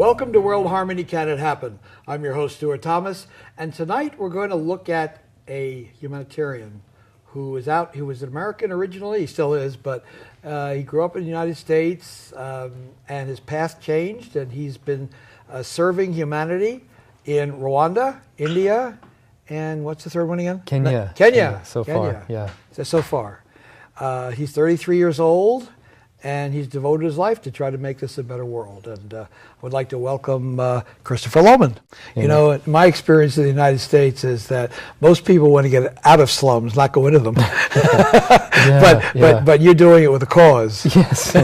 Welcome to World Harmony Can It Happen? I'm your host, Stuart Thomas, and tonight we're going to look at a humanitarian who was an American originally, he still is, but he grew up in the United States, and his path changed, and he's been serving humanity in Rwanda, India, and what's the third one again? Kenya. Kenya. So Kenya. far, yeah. So far. He's 33 years old, and he's devoted his life to try to make this a better world. And I would like to welcome Christopher Lohman. Yeah. You know, my experience in the United States is that most people want to get out of slums, not go into them. But you're doing it with a cause. Yes,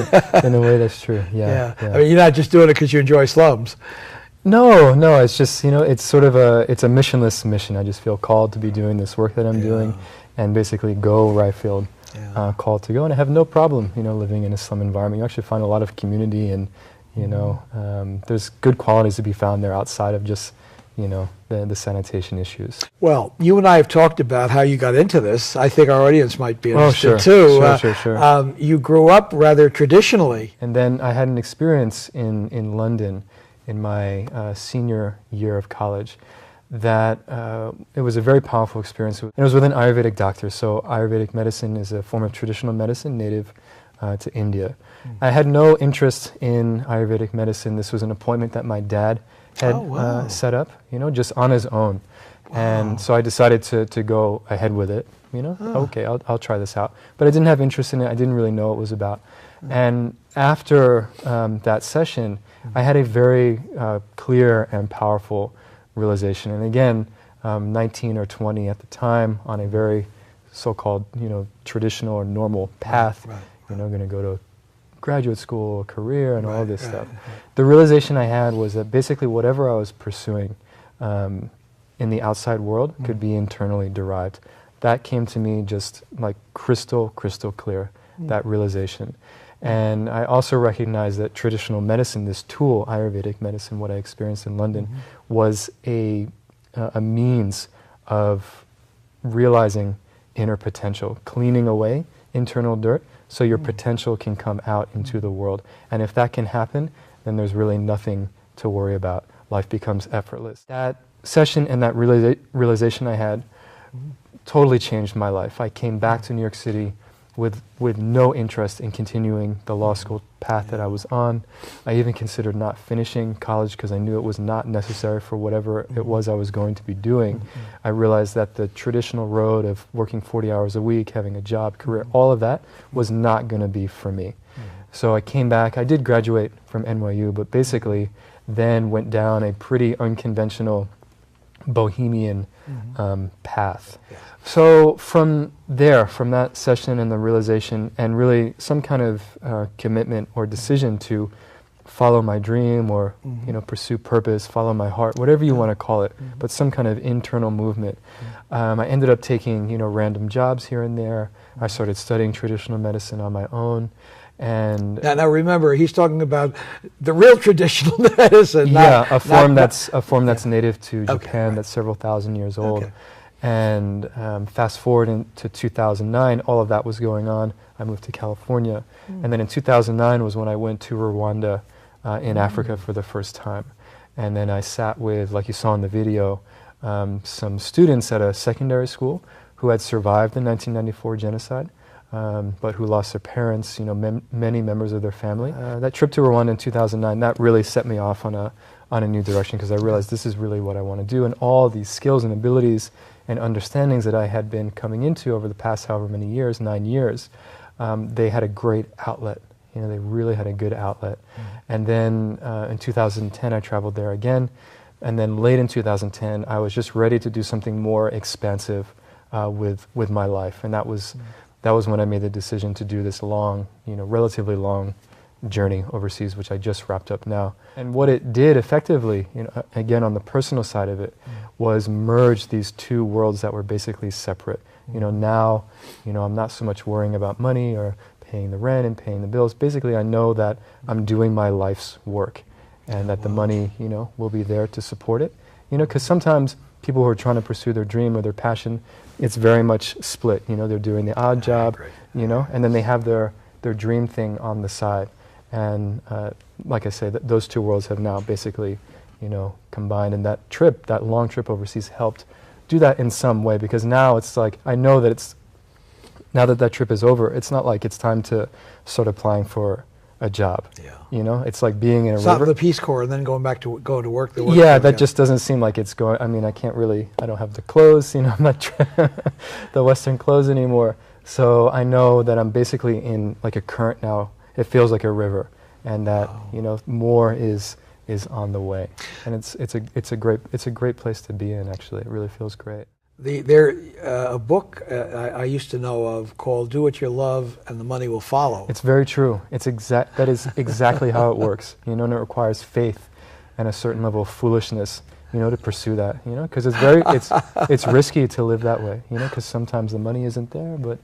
in a way that's true. Yeah. I mean, you're not just doing it because you enjoy slums. No, it's just, it's sort of a missionless mission. I just feel called to be doing this work that I'm doing and basically go where I feel called to go. And I have no problem, living in a slum environment. You actually find a lot of community and, there's good qualities to be found there outside of just, the sanitation issues. Well, you and I have talked about how you got into this. I think our audience might be interested too. Sure. You grew up rather traditionally. And then I had an experience in London in my senior year of college that it was a very powerful experience. And it was with an Ayurvedic doctor. So Ayurvedic medicine is a form of traditional medicine native to India. I had no interest in Ayurvedic medicine. This was an appointment that my dad had set up, just on his own. Wow. And so I decided to go ahead with it. Okay, I'll try this out. But I didn't have interest in it. I didn't really know what it was about. And after that session, I had a very clear and powerful realization. And again, 19 or 20 at the time, on a very so-called, traditional or normal path, going to go to graduate school, career, and all this stuff. The realization I had was that basically whatever I was pursuing in the outside world could be internally derived. That came to me just like crystal clear, that realization. And I also recognized that traditional medicine, this tool, Ayurvedic medicine, what I experienced in London, was a means of realizing inner potential, cleaning away internal dirt so your potential can come out into the world. And if that can happen, then there's really nothing to worry about. Life becomes effortless. That session and that realization I had totally changed my life. I came back to New York City with no interest in continuing the law school path that I was on. I even considered not finishing college because I knew it was not necessary for whatever it was I was going to be doing. I realized that the traditional road of working 40 hours a week, having a job, career, all of that was not going to be for me. So I came back. I did graduate from NYU, but basically then went down a pretty unconventional bohemian path. So from that session and the realization and really some kind of commitment or decision to follow my dream or pursue purpose, follow my heart, whatever you want to call it, but some kind of internal movement. I ended up taking random jobs here and there. I started studying traditional medicine on my own. And now remember, he's talking about the real traditional medicine. A form that's native to Japan, that's several thousand years old. And fast forward into 2009, all of that was going on. I moved to California. And then in 2009 was when I went to Rwanda in Africa for the first time. And then I sat with, like you saw in the video, some students at a secondary school who had survived the 1994 genocide. But who lost their parents, many members of their family. That trip to Rwanda in 2009, that really set me off on a new direction because I realized this is really what I want to do. And all these skills and abilities and understandings that I had been coming into over the past however many years, 9 years, they had a great outlet. They really had a good outlet. And then in 2010, I traveled there again. And then late in 2010, I was just ready to do something more expansive with my life. And that was when I made the decision to do this long, relatively long journey overseas, which I just wrapped up now. And what it did effectively, again on the personal side of it, was merge these two worlds that were basically separate. Now, I'm not so much worrying about money or paying the rent and paying the bills. Basically, I know that I'm doing my life's work and that the money, will be there to support it. Because sometimes people who are trying to pursue their dream or their passion, it's very much split. They're doing the odd job, and then they have their dream thing on the side. And like I say, those two worlds have now basically, combined. And that trip, that long trip overseas, helped do that in some way, because now it's like, I know that now that that trip is over, it's not like it's time to start applying for a job. Yeah. It's like being in a it's river. not the Peace Corps and then going to work. Yeah, that just doesn't seem like it's going. I mean, I don't have the clothes, I'm not the Western clothes anymore. So I know that I'm basically in like a current now. It feels like a river, and that more is on the way, and it's a great place to be in. Actually, it really feels great. A book I used to know of called "Do What You Love and the Money Will Follow." It's very true. That is exactly how it works. And it requires faith and a certain level of foolishness, to pursue that. Because it's risky to live that way. Because sometimes the money isn't there, but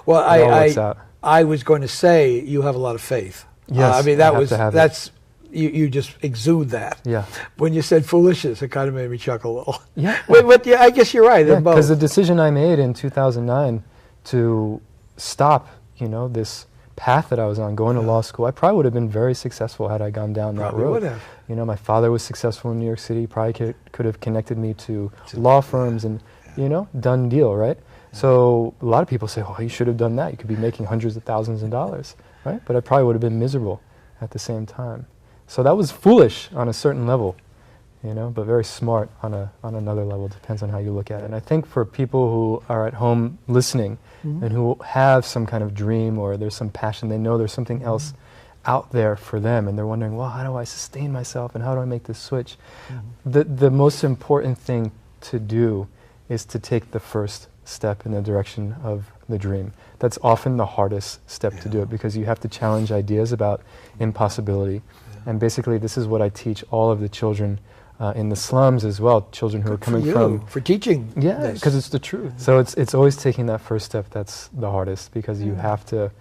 Well, it all works out. I was going to say you have a lot of faith. Yes, I mean that's. You just exude that. Yeah. When you said foolishness, it kind of made me chuckle a little. Yeah. But I guess you're right. Yeah, because the decision I made in 2009 to stop, this path that I was on, going to law school, I probably would have been very successful had I gone down that road. Would have. My father was successful in New York City. Probably could have connected me to law firms and, done deal, right? Yeah. So a lot of people say, "Oh, you should have done that. You could be making hundreds of thousands of dollars," right? But I probably would have been miserable at the same time. So that was foolish on a certain level, but very smart on another level. Depends on how you look at it. And I think for people who are at home listening and who have some kind of dream or there's some passion, they know there's something else out there for them, and they're wondering, well, how do I sustain myself and how do I make this switch? The most important thing to do is to take the first step in the direction of the dream. That's often the hardest step to do it, because you have to challenge ideas about impossibility. And basically, this is what I teach all of the children in the slums as well, children who are coming from... For teaching. Yeah, because it's the truth. So it's always taking that first step that's the hardest, because you have to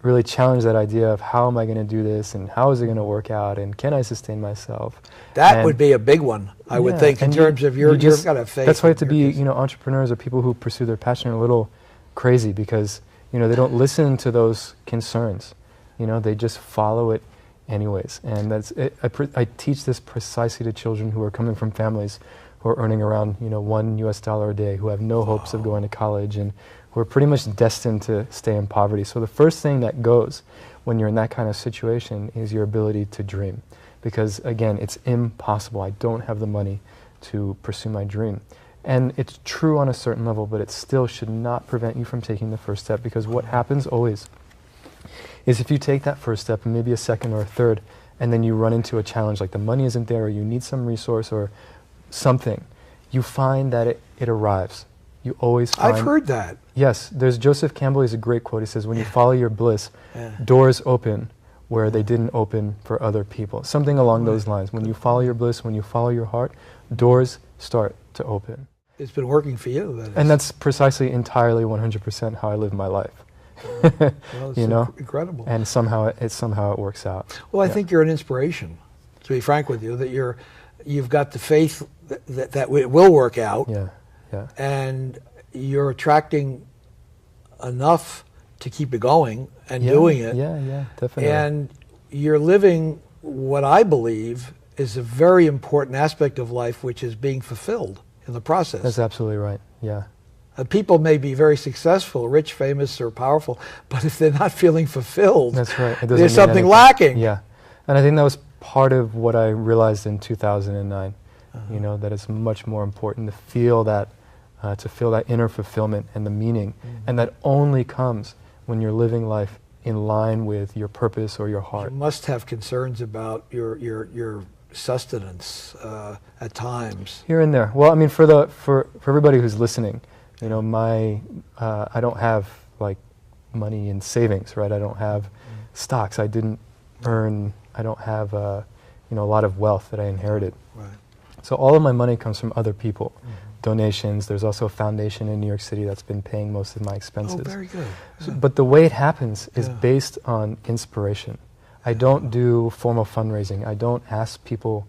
really challenge that idea of how am I going to do this, and how is it going to work out, and can I sustain myself? That would be a big one, I would think, in terms of you've got to have faith. That's why you have to be, entrepreneurs or people who pursue their passion are a little crazy, because, they don't listen to those concerns. They just follow it anyways. And that's it. I teach this precisely to children who are coming from families who are earning around $1 a day, who have no hopes of going to college, and who are pretty much destined to stay in poverty. So the first thing that goes when you're in that kind of situation is your ability to dream, because again, it's impossible. I don't have the money to pursue my dream. And it's true on a certain level, but it still should not prevent you from taking the first step, because what happens always is if you take that first step and maybe a second or a third, and then you run into a challenge like the money isn't there, or you need some resource or something, you find that it arrives. You always find... I've heard that. Yes. There's Joseph Campbell, he's a great quote. He says, when you follow your bliss, doors open where they didn't open for other people. Something along those lines. When you follow your bliss, when you follow your heart, doors start to open. It's been working for you, that is. And that's precisely entirely 100% how I live my life. Well, it's incredible. And somehow it works out. Well, I think you're an inspiration, to be frank with you, that you've got the faith that it will work out. Yeah. And you're attracting enough to keep it going and doing it. Yeah, definitely. And you're living what I believe is a very important aspect of life, which is being fulfilled in the process. That's absolutely right, yeah. People may be very successful, rich, famous, or powerful, but if they're not feeling fulfilled, that's right. There's something lacking. Yeah, and I think that was part of what I realized in 2009. That it's much more important to feel that inner fulfillment and the meaning, and that only comes when you're living life in line with your purpose or your heart. You must have concerns about your sustenance at times. Here and there. Well, I mean, for everybody who's listening. I don't have like money in savings, right? I don't have stocks. I didn't earn. I don't have a lot of wealth that I inherited. Right. So all of my money comes from other people, donations. There's also a foundation in New York City that's been paying most of my expenses. Oh, very good. So, but the way it happens is based on inspiration. I don't do formal fundraising. I don't ask people,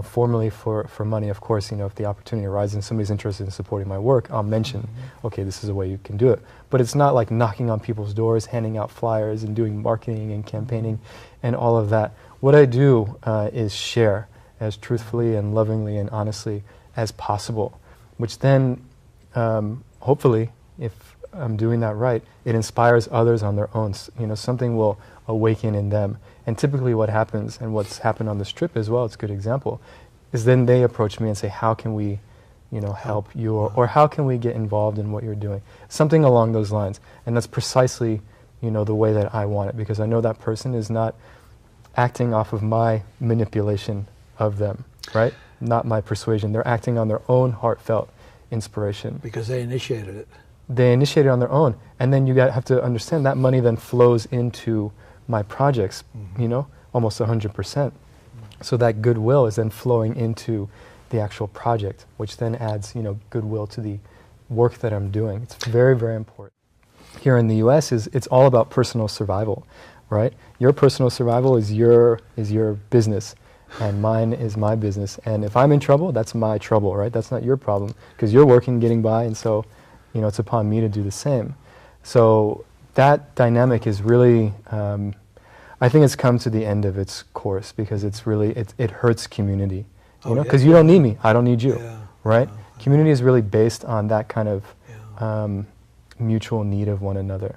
formally for money. Of course, if the opportunity arises and somebody's interested in supporting my work, I'll mention, okay, this is a way you can do it. But it's not like knocking on people's doors, handing out flyers and doing marketing and campaigning and all of that. What I do is share as truthfully and lovingly and honestly as possible, which then, hopefully, if I'm doing that right, it inspires others on their own. Something will awaken in them. And typically what happens, and what's happened on this trip as well, it's a good example, is then they approach me and say, how can we, help you, or how can we get involved in what you're doing? Something along those lines. And that's precisely, the way that I want it, because I know that person is not acting off of my manipulation of them, right? Not my persuasion. They're acting on their own heartfelt inspiration. Because they initiated it. They initiate it on their own, and then you have to understand that money then flows into my projects, almost 100%. So that goodwill is then flowing into the actual project, which then adds, goodwill to the work that I'm doing. It's very, very important. Here in the U.S., it's all about personal survival, right? Your personal survival is your business, and mine is my business. And if I'm in trouble, that's my trouble, right? That's not your problem, because you're working, getting by, and so it's upon me to do the same. So that dynamic is really, I think it's come to the end of its course, because it's really, it hurts community, because you don't need me, I don't need you, right? Community is really based on that kind of mutual need of one another,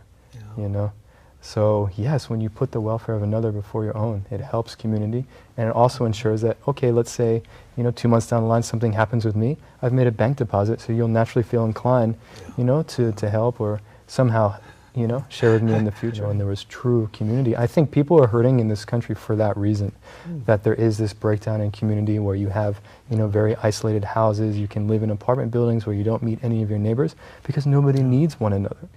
So yes, when you put the welfare of another before your own, it helps community, and it also ensures that, okay, let's say, 2 months down the line something happens with me, I've made a bank deposit, so you'll naturally feel inclined, to help or somehow, share with me in the future. And there was true community. I think people are hurting in this country for that reason, that there is this breakdown in community where you have, very isolated houses, you can live in apartment buildings where you don't meet any of your neighbors because nobody needs one another,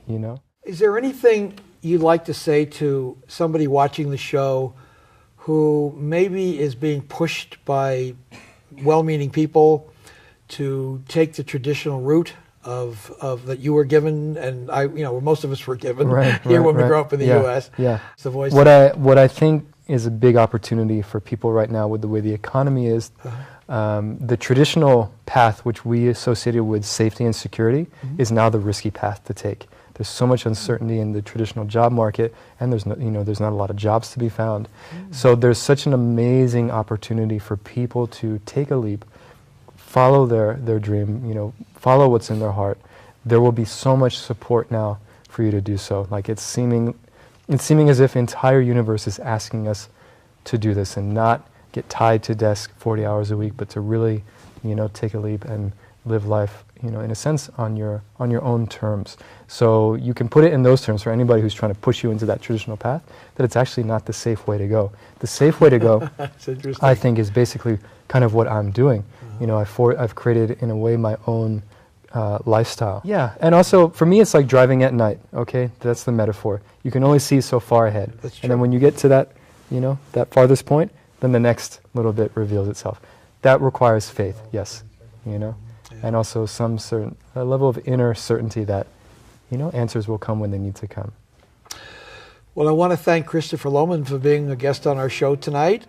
Is there anything you'd like to say to somebody watching the show who maybe is being pushed by well-meaning people to take the traditional route of that you were given, and most of us were given when we grew up in the U.S. Yeah. It's the voice. What I think is a big opportunity for people right now with the way the economy is, the traditional path which we associated with safety and security is now the risky path to take. There's so much uncertainty in the traditional job market, and there's not a lot of jobs to be found. So there's such an amazing opportunity for people to take a leap, follow their dream, follow what's in their heart. There will be so much support now for you to do so. Like it's seeming as if the entire universe is asking us to do this and not get tied to desk 40 hours a week, but to really, take a leap and live life, in a sense, on your own terms. So you can put it in those terms for anybody who's trying to push you into that traditional path, that it's actually not the safe way to go. The safe way to go, I think, is basically kind of what I'm doing. I've created, in a way, my own lifestyle. Yeah, and also, for me, it's like driving at night, okay? That's the metaphor. You can only see so far ahead. And then when you get to that, that farthest point, then the next little bit reveals itself. That requires faith, yes, and also some certain level of inner certainty that, answers will come when they need to come. Well, I want to thank Christopher Lohman for being a guest on our show tonight.